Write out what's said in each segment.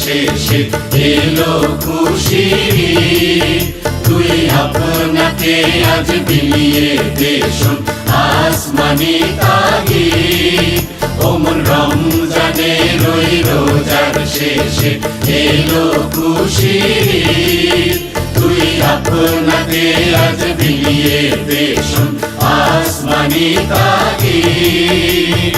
শেষে এলো খুশির ঈদ। তুই আপনাকে আজ বিলিয়ে দে শোন আসমানি তাগিদ। ওমন রমজানের ওই রোজার শেষে এলো খুশির ঈদ। তুই আপনাকে আজ বিলিয়ে দে শোন আসমানি তাগিদ।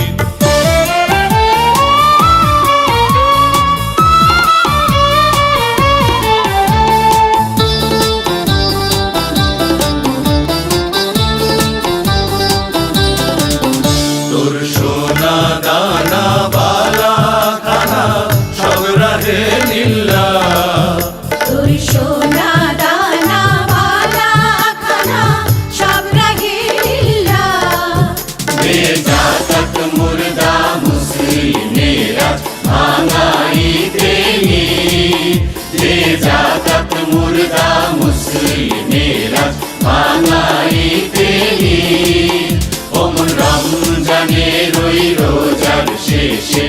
তোর সোনা দানা বালা খানা সব রাহে নিল্লা। তোর সোনা দানা বালা খানা সব রাহে নিল্লা। বেজাত মুর্দা মুসলিমেরা ভাঙাইতে ঈদ। বেজাত মুর্দা মুসলিমেরা ভাঙাইতে ঈদ। ওমন রমজানের ওই রোজার শেষে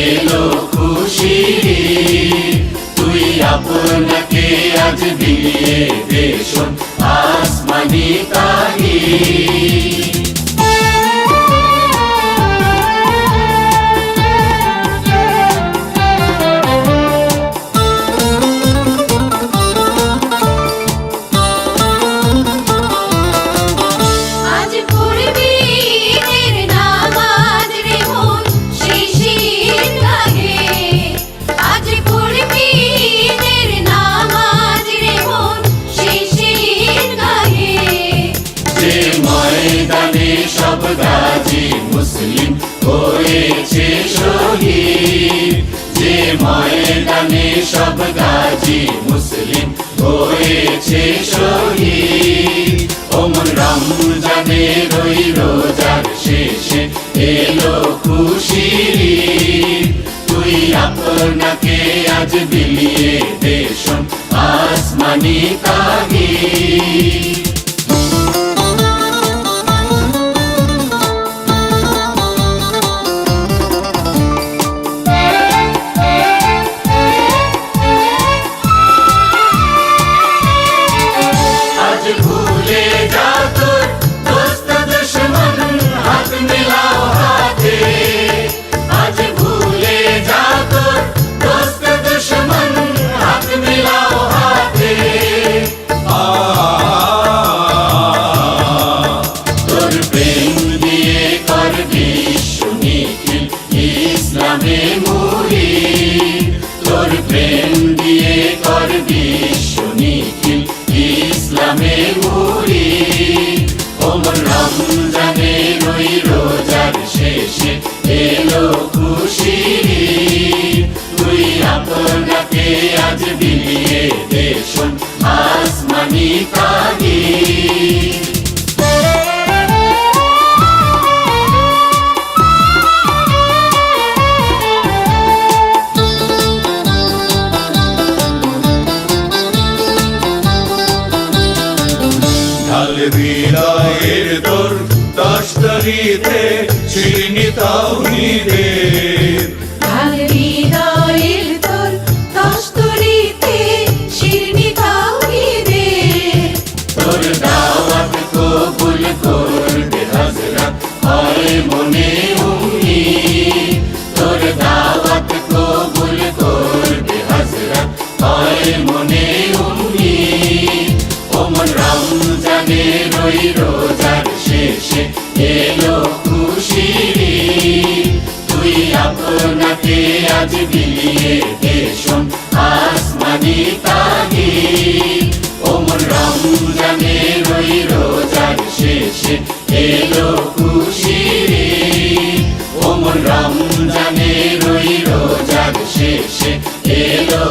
এলো খুশির ঈদ। তুই আপনাকে আজ বিলিয়ে দে শোন আসমানি তাগিদ। আজ পড়বি ঈদের নামাজ রে মন শেষের গাহে। আজ পড়বি ঈদের নামাজ রে মন শেষের গাহে। যে ময়দানে সব গাজী মুসলিম হয়েছে শহীদ। যে ময়দানে সব গাজী মুসলিম হয়েছে শহীদ। ওমন রমজানের ওই রোজার শেষে এলো খুশির ঈদ। তুই আপনাকে আজ বিলিয়ে দে শোন আসমানি তাগিদ। আজ ভুলে যা তোর দোস্ত দুশমন হাত মিলাও হাতে। আজ ভুলে যা তোর দোস্ত দুশমন হাত মিলাও হাতে। তোর প্রেম দিয়ে কর বিশ্ব নিখিল ইসলামে মুরিদ। তোর প্রেম দিয়ে কর বিশ্ব নিখিল ইসলামে মুরিদ। ওমন রমজানের ওই রোজার শেষে এলো খুশির ঈদ। তুই আপনাকে আজ বিলিয়ে দে শোন আসমানি তাগিদ। ঢাল হৃদয়ের তোর দস্তরিতে শিরনি তাওহীদের। ঢাল হৃদয়ের তোর দস্তরিতে শিরনি তাওহীদের। তোর দাওয়াত কবুল করবে হযরত হয় মনে উম্মীদ। তোর দাওয়াত কবুল করবে হযরত হয় মনে উম্মীদ। ওমন রমজানের ওই রোজার শেষে এলো খুশির ঈদ। তুই আপনাকে আজ বিলিয়ে দে শোন আসমানি তাগিদ। ওমন রমজানের ওই রোজার শেষে এলো খুশির ঈদ। ওমন রমজানের ওই রোজার শেষে এলো